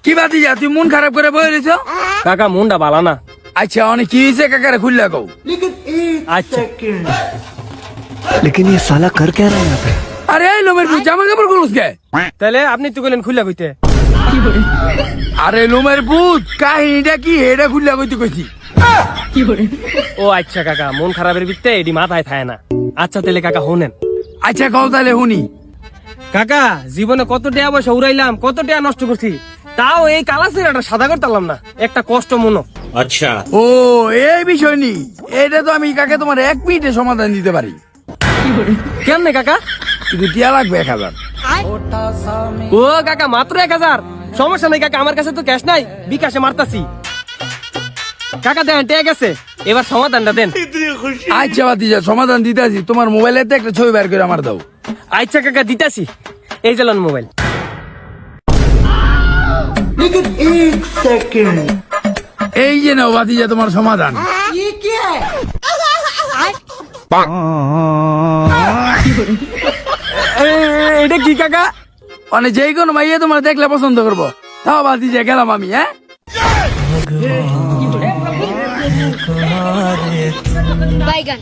কি বাতি যা তুই মন খারাপ করে বই রয়েছ? কাকা মনটা ভালো না। আচ্ছা অনেক কি হয়েছে কাকারে খুললা কও। আচ্ছা लेकिन ये साला कर क्या रहा है यहाँ पे? আরে এই লোমের ভূত জামা কাপড় খুলুস কে? তাহলে আপনি তো গেলেন খুললা কইতে। আরে লোমের ভূত কাহিনীটা কি এটা খুললা কইতে কইছি। ও আচ্ছা কাকা মন খারাপের ভিত্তে এডি মাথায় থাকে না। আচ্ছা তাহলে কাকা হোনেন। আচ্ছা কও তাহলে শুনি। কাকা জীবনে কত টাকা পয়সা উড়াইলাম, কত টাকা নষ্ট করছি, তাও এই কালা সিরাটা সাদা করতে পারলাম না। একটা কষ্ট মনো। ও এই বিষয় নি, এটা তো আমি কাকে তোমার 1 মিনিটে সমাধান দিতে পারি। কেমনে কাকা? কিন্তু টিয়া লাগবে 1000। ও কাকা মাত্র 1000? সমস্যা নেই কাকা, আমার কাছে তো ক্যাশ নাই, বিকাশে মারতাছি। কাকা দেন টেক গেছে, এবার সমাধানটা দেন। আচ্ছা বাতি যা সমাধান দিতে আসি, তোমার মোবাইলেতে একটা ছবি বের করে আমার দাও। আচ্ছা কাকা দিতাছি, এই চালান মোবাইল। এই যে নাও বাতি যা তোমার সমাধান। এটা কি কাকা? মানে যেই কোনো মাইয়া তোমার দেখলে পছন্দ করবো। তাও বাতি যা গেলাম আমি, হ্যাঁ? বাইগান।